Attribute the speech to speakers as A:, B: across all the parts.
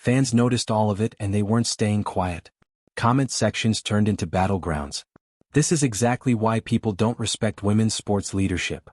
A: Fans noticed all of it and they weren't staying quiet. Comment sections turned into battlegrounds. This is exactly why people don't respect women's sports leadership.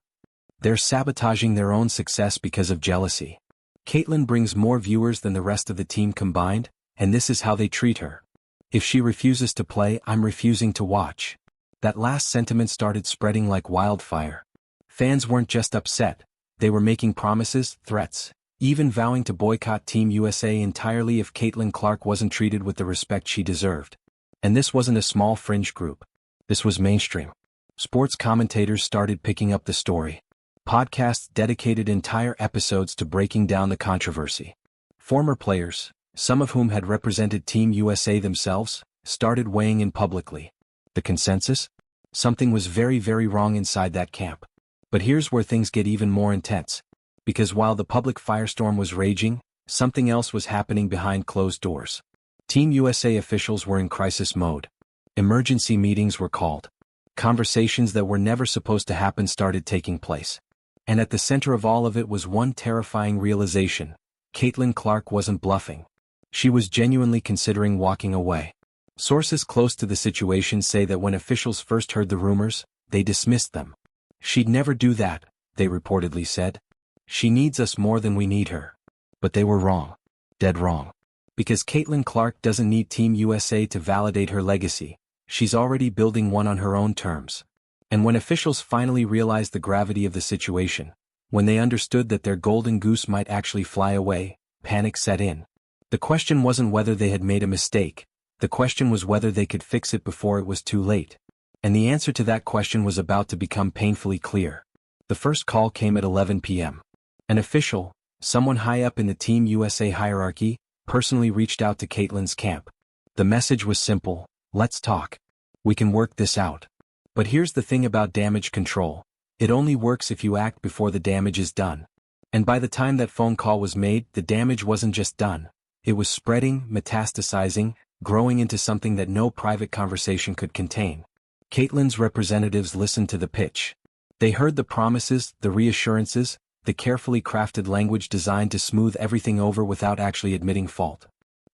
A: They're sabotaging their own success because of jealousy. Caitlin brings more viewers than the rest of the team combined, and this is how they treat her. If she refuses to play, I'm refusing to watch. That last sentiment started spreading like wildfire. Fans weren't just upset, they were making promises, threats, even vowing to boycott Team USA entirely if Caitlin Clark wasn't treated with the respect she deserved. And this wasn't a small fringe group. This was mainstream. Sports commentators started picking up the story. Podcasts dedicated entire episodes to breaking down the controversy. Former players, some of whom had represented Team USA themselves, started weighing in publicly. The consensus? Something was very, very wrong inside that camp. But here's where things get even more intense. Because while the public firestorm was raging, something else was happening behind closed doors. Team USA officials were in crisis mode. Emergency meetings were called. Conversations that were never supposed to happen started taking place. And at the center of all of it was one terrifying realization. Caitlin Clark wasn't bluffing. She was genuinely considering walking away. Sources close to the situation say that when officials first heard the rumors, they dismissed them. She'd never do that, they reportedly said. She needs us more than we need her. But they were wrong. Dead wrong. Because Caitlin Clark doesn't need Team USA to validate her legacy. She's already building one on her own terms. And when officials finally realized the gravity of the situation, when they understood that their golden goose might actually fly away, panic set in. The question wasn't whether they had made a mistake, the question was whether they could fix it before it was too late. And the answer to that question was about to become painfully clear. The first call came at 11 p.m. An official, someone high up in the Team USA hierarchy, personally reached out to Caitlin's camp. The message was simple: let's talk. We can work this out. But here's the thing about damage control. It only works if you act before the damage is done. And by the time that phone call was made, the damage wasn't just done. It was spreading, metastasizing, growing into something that no private conversation could contain. Caitlin's representatives listened to the pitch. They heard the promises, the reassurances, the carefully crafted language designed to smooth everything over without actually admitting fault.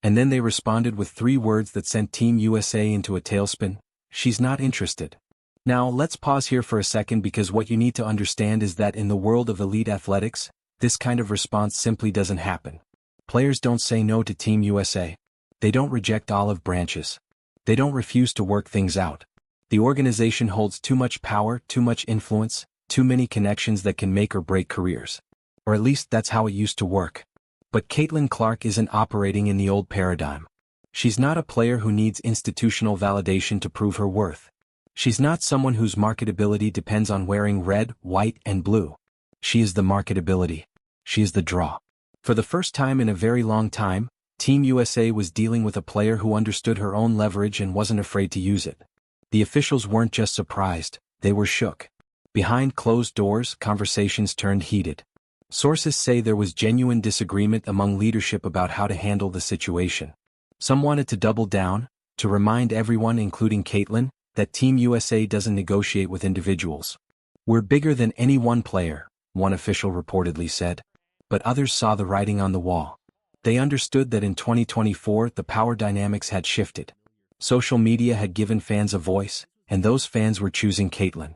A: And then they responded with 3 words that sent Team USA into a tailspin: she's not interested. Now let's pause here for a second, because what you need to understand is that in the world of elite athletics, this kind of response simply doesn't happen. Players don't say no to Team USA. They don't reject olive branches. They don't refuse to work things out. The organization holds too much power, too much influence, too many connections that can make or break careers. Or at least that's how it used to work. But Caitlin Clark isn't operating in the old paradigm. She's not a player who needs institutional validation to prove her worth. She's not someone whose marketability depends on wearing red, white, and blue. She is the marketability. She is the draw. For the first time in a very long time, Team USA was dealing with a player who understood her own leverage and wasn't afraid to use it. The officials weren't just surprised, they were shook. Behind closed doors, conversations turned heated. Sources say there was genuine disagreement among leadership about how to handle the situation. Some wanted to double down, to remind everyone, including Caitlin, that Team USA doesn't negotiate with individuals. We're bigger than any one player, one official reportedly said. But others saw the writing on the wall. They understood that in 2024 the power dynamics had shifted. Social media had given fans a voice, and those fans were choosing Caitlin.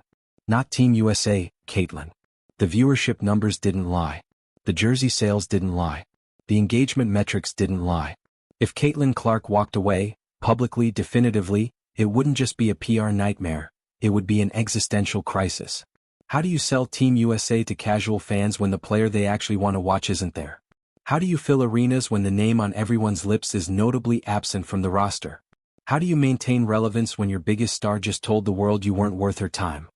A: Not Team USA, Caitlin. The viewership numbers didn't lie. The jersey sales didn't lie. The engagement metrics didn't lie. If Caitlin Clark walked away, publicly, definitively, it wouldn't just be a PR nightmare, it would be an existential crisis. How do you sell Team USA to casual fans when the player they actually want to watch isn't there? How do you fill arenas when the name on everyone's lips is notably absent from the roster? How do you maintain relevance when your biggest star just told the world you weren't worth her time?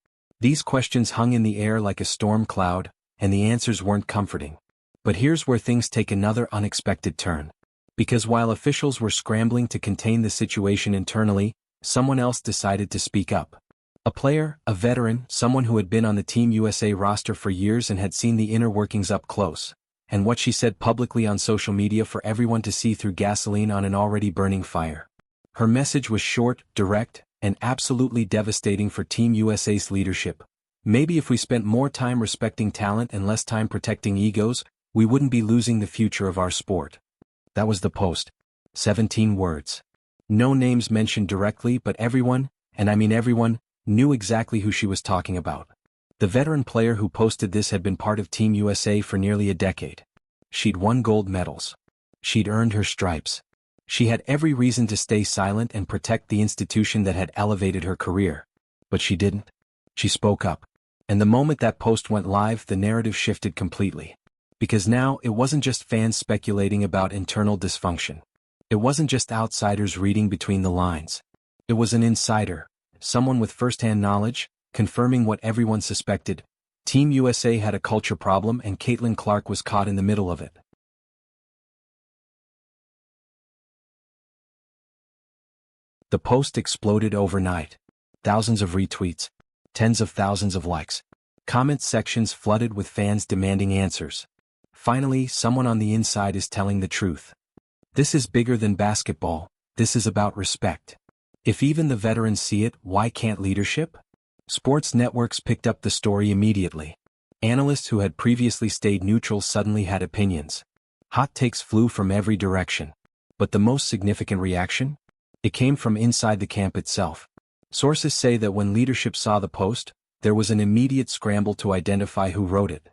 A: These questions hung in the air like a storm cloud, and the answers weren't comforting. But here's where things take another unexpected turn. Because while officials were scrambling to contain the situation internally, someone else decided to speak up. A player, a veteran, someone who had been on the Team USA roster for years and had seen the inner workings up close. And what she said publicly on social media for everyone to see threw gasoline on an already burning fire. Her message was short, direct, and absolutely devastating for Team USA's leadership. Maybe if we spent more time respecting talent and less time protecting egos, we wouldn't be losing the future of our sport. That was the post. 17 words. No names mentioned directly, but everyone, and I mean everyone, knew exactly who she was talking about. The veteran player who posted this had been part of Team USA for nearly a decade. She'd won gold medals. She'd earned her stripes. She had every reason to stay silent and protect the institution that had elevated her career. But she didn't. She spoke up. And the moment that post went live, the narrative shifted completely. Because now, it wasn't just fans speculating about internal dysfunction. It wasn't just outsiders reading between the lines. It was an insider, someone with first-hand knowledge, confirming what everyone suspected. Team USA had a culture problem and Caitlin Clark was caught in the middle of it. The post exploded overnight. Thousands of retweets. Tens of thousands of likes. Comment sections flooded with fans demanding answers. Finally, someone on the inside is telling the truth. This is bigger than basketball. This is about respect. If even the veterans see it, why can't leadership? Sports networks picked up the story immediately. Analysts who had previously stayed neutral suddenly had opinions. Hot takes flew from every direction. But the most significant reaction? It came from inside the camp itself. Sources say that when leadership saw the post, there was an immediate scramble to identify who wrote it.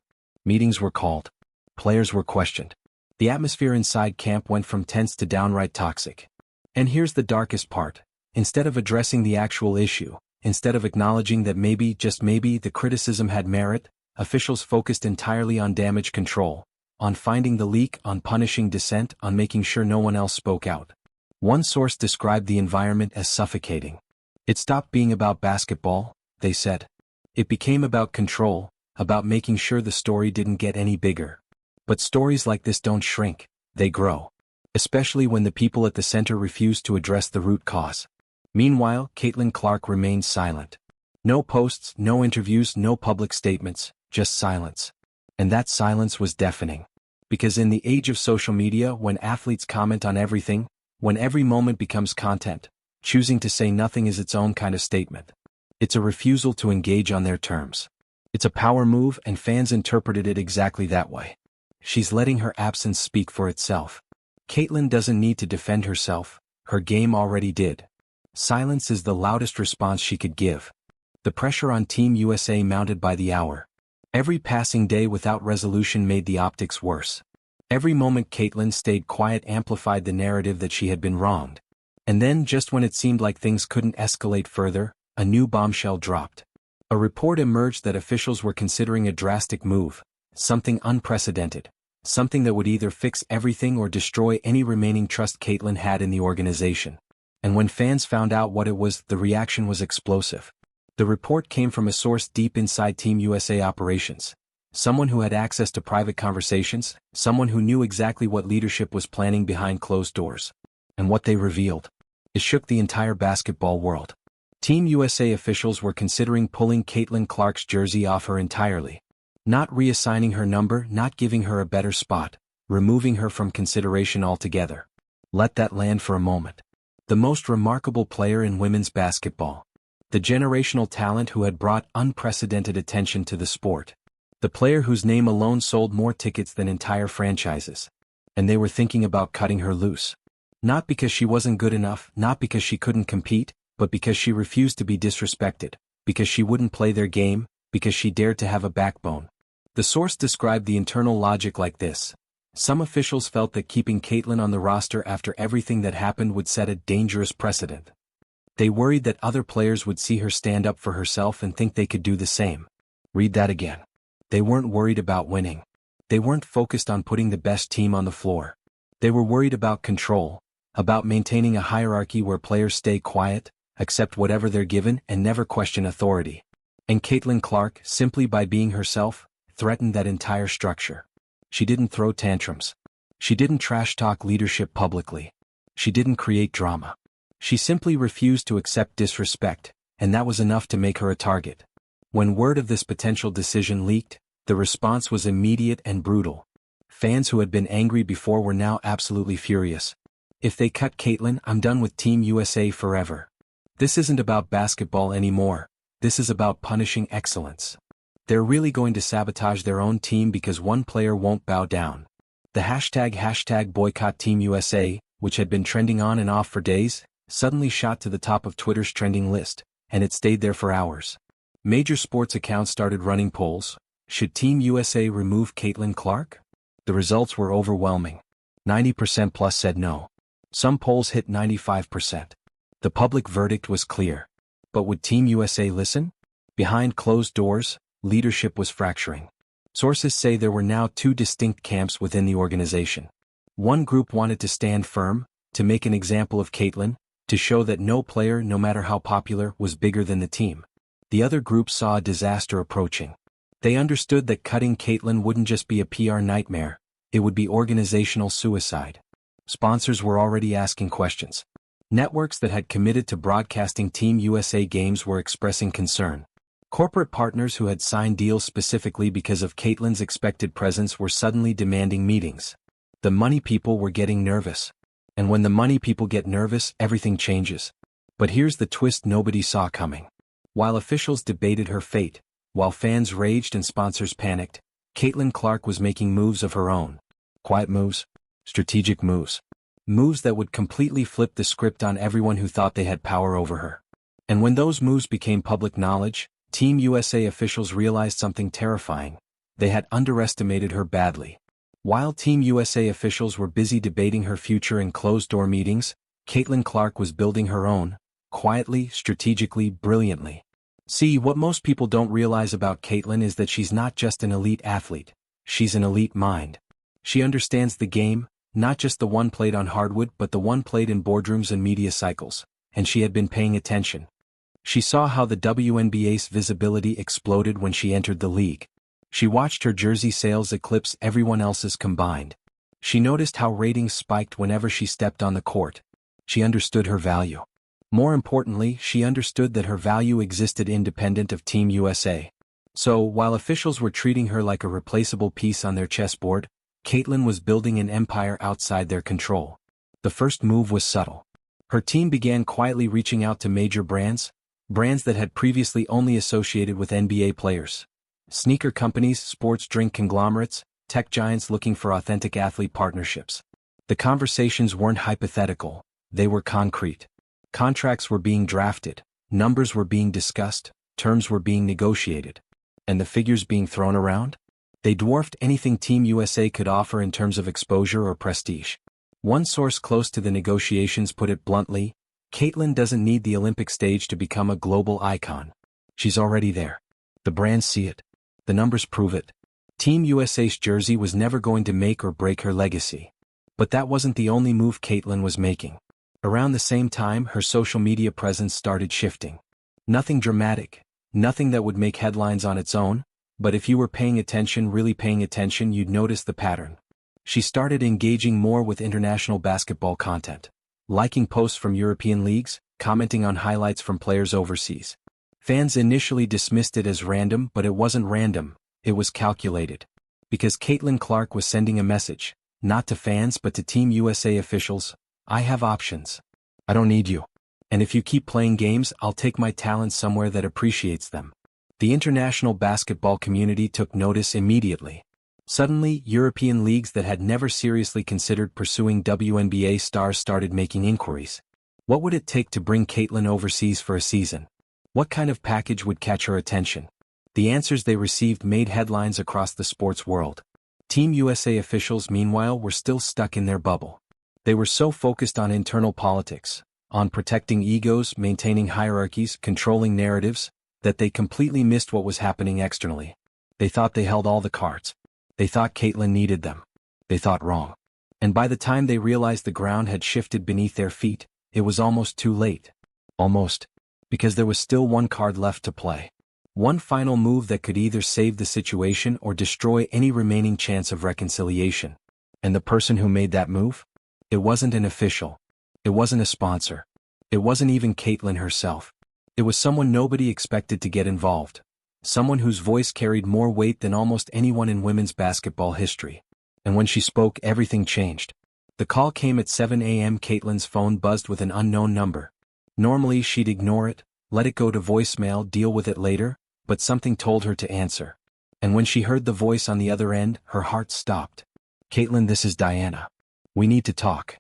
A: Meetings were called. Players were questioned. The atmosphere inside camp went from tense to downright toxic. And here's the darkest part. Instead of addressing the actual issue, instead of acknowledging that maybe, just maybe, the criticism had merit, officials focused entirely on damage control, on finding the leak, on punishing dissent, on making sure no one else spoke out. One source described the environment as suffocating. It stopped being about basketball, they said. It became about control, about making sure the story didn't get any bigger. But stories like this don't shrink, they grow. Especially when the people at the center refuse to address the root cause. Meanwhile, Caitlin Clark remained silent. No posts, no interviews, no public statements, just silence. And that silence was deafening. Because in the age of social media, when athletes comment on everything, when every moment becomes content, choosing to say nothing is its own kind of statement. It's a refusal to engage on their terms. It's a power move, and fans interpreted it exactly that way. She's letting her absence speak for itself. Caitlin doesn't need to defend herself, her game already did. Silence is the loudest response she could give. The pressure on Team USA mounted by the hour. Every passing day without resolution made the optics worse. Every moment Caitlin stayed quiet amplified the narrative that she had been wronged. And then, just when it seemed like things couldn't escalate further, a new bombshell dropped. A report emerged that officials were considering a drastic move, something unprecedented, something that would either fix everything or destroy any remaining trust Caitlin had in the organization. And when fans found out what it was, the reaction was explosive. The report came from a source deep inside Team USA operations. Someone who had access to private conversations, someone who knew exactly what leadership was planning behind closed doors. And what they revealed. It shook the entire basketball world. Team USA officials were considering pulling Caitlin Clark's jersey off her entirely. Not reassigning her number, not giving her a better spot, removing her from consideration altogether. Let that land for a moment. The most remarkable player in women's basketball. The generational talent who had brought unprecedented attention to the sport. The player whose name alone sold more tickets than entire franchises. And they were thinking about cutting her loose. Not because she wasn't good enough, not because she couldn't compete, but because she refused to be disrespected, because she wouldn't play their game, because she dared to have a backbone. The source described the internal logic like this. Some officials felt that keeping Caitlin on the roster after everything that happened would set a dangerous precedent. They worried that other players would see her stand up for herself and think they could do the same. Read that again. They weren't worried about winning. They weren't focused on putting the best team on the floor. They were worried about control, about maintaining a hierarchy where players stay quiet, accept whatever they're given, and never question authority. And Caitlin Clark, simply by being herself, threatened that entire structure. She didn't throw tantrums. She didn't trash-talk leadership publicly. She didn't create drama. She simply refused to accept disrespect, and that was enough to make her a target. When word of this potential decision leaked, the response was immediate and brutal. Fans who had been angry before were now absolutely furious. If they cut Caitlin, I'm done with Team USA forever. This isn't about basketball anymore. This is about punishing excellence. They're really going to sabotage their own team because one player won't bow down. The hashtag boycott Team USA, which had been trending on and off for days, suddenly shot to the top of Twitter's trending list, and it stayed there for hours. Major sports accounts started running polls. Should Team USA remove Caitlin Clark? The results were overwhelming. 90% plus said no. Some polls hit 95%. The public verdict was clear. But would Team USA listen? Behind closed doors, leadership was fracturing. Sources say there were now two distinct camps within the organization. One group wanted to stand firm, to make an example of Caitlin, to show that no player, no matter how popular, was bigger than the team. The other group saw a disaster approaching. They understood that cutting Caitlin wouldn't just be a PR nightmare, it would be organizational suicide. Sponsors were already asking questions. Networks that had committed to broadcasting Team USA games were expressing concern. Corporate partners who had signed deals specifically because of Caitlin's expected presence were suddenly demanding meetings. The money people were getting nervous. And when the money people get nervous, everything changes. But here's the twist nobody saw coming. While officials debated her fate, while fans raged and sponsors panicked, Caitlin Clark was making moves of her own. Quiet moves, strategic moves. Moves that would completely flip the script on everyone who thought they had power over her. And when those moves became public knowledge, Team USA officials realized something terrifying. They had underestimated her badly. While Team USA officials were busy debating her future in closed-door meetings, Caitlin Clark was building her own, quietly, strategically, brilliantly. See, what most people don't realize about Caitlin is that she's not just an elite athlete. She's an elite mind. She understands the game, not just the one played on hardwood but the one played in boardrooms and media cycles, and she had been paying attention. She saw how the WNBA's visibility exploded when she entered the league. She watched her jersey sales eclipse everyone else's combined. She noticed how ratings spiked whenever she stepped on the court. She understood her value. More importantly, she understood that her value existed independent of Team USA. So, while officials were treating her like a replaceable piece on their chessboard, Caitlin was building an empire outside their control. The first move was subtle. Her team began quietly reaching out to major brands that had previously only associated with NBA players. Sneaker companies, sports drink conglomerates, tech giants looking for authentic athlete partnerships. The conversations weren't hypothetical, they were concrete. Contracts were being drafted, numbers were being discussed, terms were being negotiated. And the figures being thrown around? They dwarfed anything Team USA could offer in terms of exposure or prestige. One source close to the negotiations put it bluntly, Caitlin doesn't need the Olympic stage to become a global icon. She's already there. The brands see it. The numbers prove it. Team USA's jersey was never going to make or break her legacy. But that wasn't the only move Caitlin was making. Around the same time, her social media presence started shifting. Nothing dramatic, nothing that would make headlines on its own, but if you were paying attention, really paying attention, you'd notice the pattern. She started engaging more with international basketball content. Liking posts from European leagues, commenting on highlights from players overseas. Fans initially dismissed it as random, but it wasn't random, it was calculated. Because Caitlin Clark was sending a message, not to fans but to Team USA officials: I have options. I don't need you. And if you keep playing games, I'll take my talents somewhere that appreciates them. The international basketball community took notice immediately. Suddenly, European leagues that had never seriously considered pursuing WNBA stars started making inquiries. What would it take to bring Caitlin overseas for a season? What kind of package would catch her attention? The answers they received made headlines across the sports world. Team USA officials, meanwhile, were still stuck in their bubble. They were so focused on internal politics, on protecting egos, maintaining hierarchies, controlling narratives, that they completely missed what was happening externally. They thought they held all the cards. They thought Caitlin needed them. They thought wrong. And by the time they realized the ground had shifted beneath their feet, it was almost too late. Almost. Because there was still one card left to play. One final move that could either save the situation or destroy any remaining chance of reconciliation. And the person who made that move? It wasn't an official. It wasn't a sponsor. It wasn't even Caitlin herself. It was someone nobody expected to get involved. Someone whose voice carried more weight than almost anyone in women's basketball history. And when she spoke, everything changed. The call came at 7 a.m. Caitlin's phone buzzed with an unknown number. Normally she'd ignore it, let it go to voicemail, deal with it later, but something told her to answer. And when she heard the voice on the other end, her heart stopped. "Caitlin, this is Diana. We need to talk."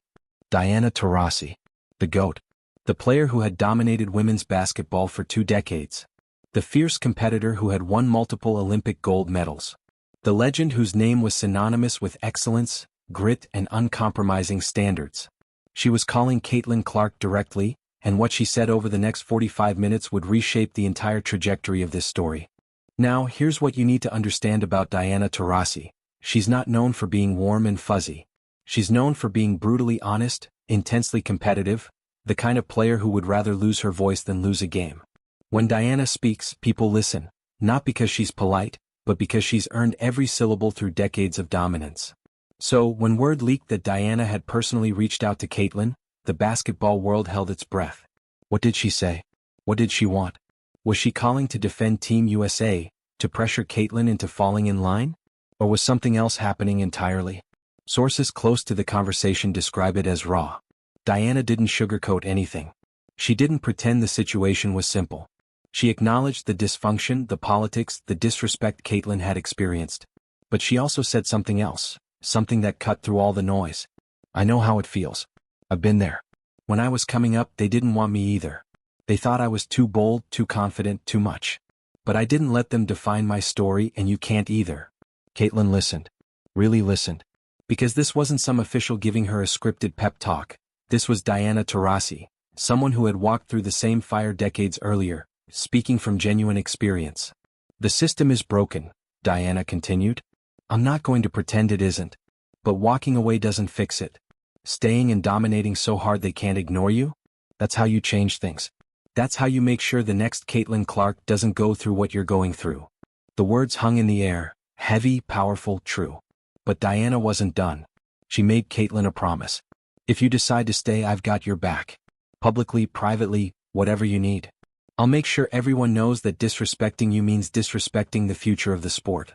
A: Diana Taurasi. The GOAT. The player who had dominated women's basketball for 2 decades. The fierce competitor who had won multiple Olympic gold medals. The legend whose name was synonymous with excellence, grit, and uncompromising standards. She was calling Caitlin Clark directly, and what she said over the next 45 minutes would reshape the entire trajectory of this story. Now, here's what you need to understand about Diana Taurasi. She's not known for being warm and fuzzy. She's known for being brutally honest, intensely competitive, the kind of player who would rather lose her voice than lose a game. When Diana speaks, people listen, not because she's polite, but because she's earned every syllable through decades of dominance. So, when word leaked that Diana had personally reached out to Caitlin, the basketball world held its breath. What did she say? What did she want? Was she calling to defend Team USA, to pressure Caitlin into falling in line? Or was something else happening entirely? Sources close to the conversation describe it as raw. Diana didn't sugarcoat anything. She didn't pretend the situation was simple. She acknowledged the dysfunction, the politics, the disrespect Caitlin had experienced. But she also said something else, something that cut through all the noise. "I know how it feels. I've been there. When I was coming up, they didn't want me either. They thought I was too bold, too confident, too much. But I didn't let them define my story, and you can't either." Caitlin listened. Really listened. Because this wasn't some official giving her a scripted pep talk. This was Diana Taurasi, someone who had walked through the same fire decades earlier, speaking from genuine experience. "The system is broken," Diana continued. "I'm not going to pretend it isn't. But walking away doesn't fix it. Staying and dominating so hard they can't ignore you? That's how you change things. That's how you make sure the next Caitlin Clark doesn't go through what you're going through." The words hung in the air, heavy, powerful, true. But Diana wasn't done. She made Caitlin a promise. "If you decide to stay, I've got your back. Publicly, privately, whatever you need. I'll make sure everyone knows that disrespecting you means disrespecting the future of the sport.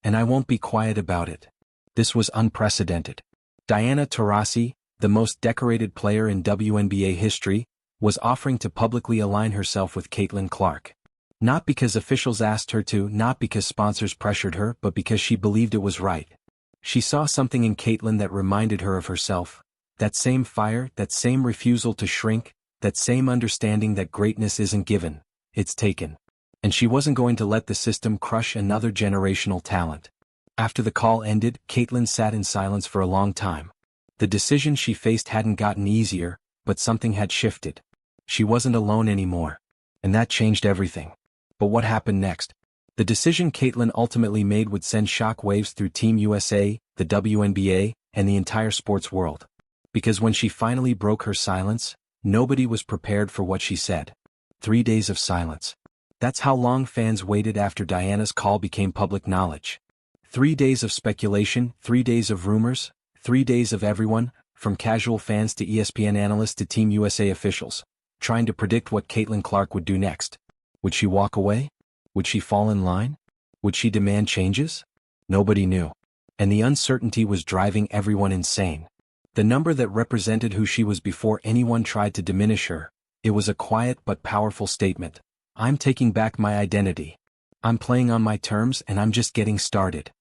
A: And I won't be quiet about it." This was unprecedented. Diana Taurasi, the most decorated player in WNBA history, was offering to publicly align herself with Caitlin Clark. Not because officials asked her to, not because sponsors pressured her, but because she believed it was right. She saw something in Caitlin that reminded her of herself. That same fire, that same refusal to shrink, that same understanding that greatness isn't given, it's taken. And she wasn't going to let the system crush another generational talent. After the call ended, Caitlin sat in silence for a long time. The decision she faced hadn't gotten easier, but something had shifted. She wasn't alone anymore. And that changed everything. But what happened next? The decision Caitlin ultimately made would send shockwaves through Team USA, the WNBA, and the entire sports world. Because when she finally broke her silence, nobody was prepared for what she said. 3 days of silence. That's how long fans waited after Diana's call became public knowledge. 3 days of speculation, 3 days of rumors, 3 days of everyone, from casual fans to ESPN analysts to Team USA officials, trying to predict what Caitlin Clark would do next. Would she walk away? Would she fall in line? Would she demand changes? Nobody knew. And the uncertainty was driving everyone insane. The number that represented who she was before anyone tried to diminish her, it was a quiet but powerful statement. "I'm taking back my identity. I'm playing on my terms and I'm just getting started."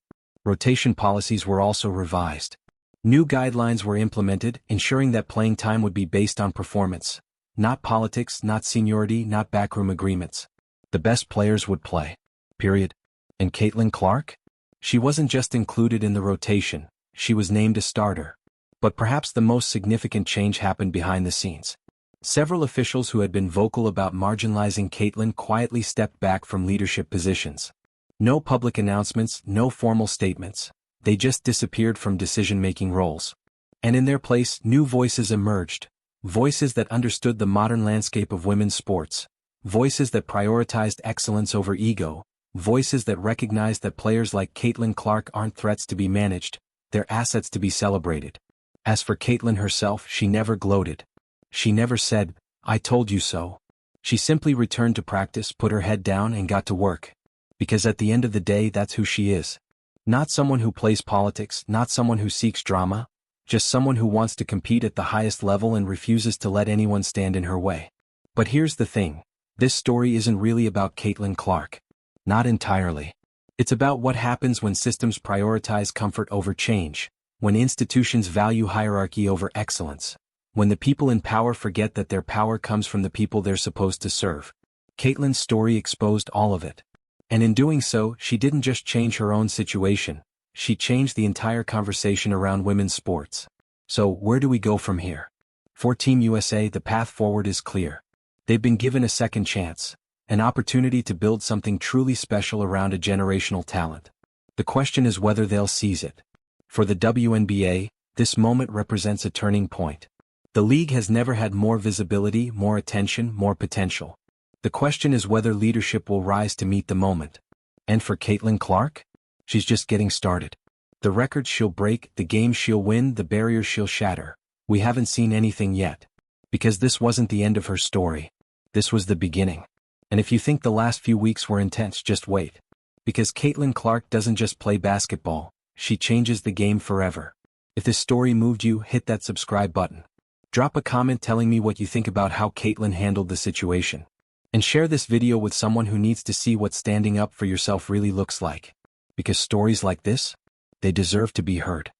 A: Rotation policies were also revised. New guidelines were implemented, ensuring that playing time would be based on performance. Not politics, not seniority, not backroom agreements. The best players would play. Period. And Caitlin Clark? She wasn't just included in the rotation, she was named a starter. But perhaps the most significant change happened behind the scenes. Several officials who had been vocal about marginalizing Caitlin quietly stepped back from leadership positions. No public announcements, no formal statements. They just disappeared from decision-making roles. And in their place, new voices emerged. Voices that understood the modern landscape of women's sports. Voices that prioritized excellence over ego. Voices that recognized that players like Caitlin Clark aren't threats to be managed, they're assets to be celebrated. As for Caitlin herself, she never gloated. She never said, "I told you so." She simply returned to practice, put her head down and got to work. Because at the end of the day, that's who she is. Not someone who plays politics, not someone who seeks drama, just someone who wants to compete at the highest level and refuses to let anyone stand in her way. But here's the thing. This story isn't really about Caitlin Clark. Not entirely. It's about what happens when systems prioritize comfort over change, When institutions value hierarchy over excellence. When the people in power forget that their power comes from the people they're supposed to serve. Caitlyn's story exposed all of it. And in doing so, she didn't just change her own situation, she changed the entire conversation around women's sports. So, where do we go from here? For Team USA, the path forward is clear. They've been given a second chance, an opportunity to build something truly special around a generational talent. The question is whether they'll seize it. For the WNBA, this moment represents a turning point. The league has never had more visibility, more attention, more potential. The question is whether leadership will rise to meet the moment. And for Caitlin Clark? She's just getting started. The records she'll break, the games she'll win, the barriers she'll shatter. We haven't seen anything yet. Because this wasn't the end of her story. This was the beginning. And if you think the last few weeks were intense, just wait. Because Caitlin Clark doesn't just play basketball, she changes the game forever. If this story moved you, hit that subscribe button. Drop a comment telling me what you think about how Caitlin handled the situation. And share this video with someone who needs to see what standing up for yourself really looks like. Because stories like this, they deserve to be heard.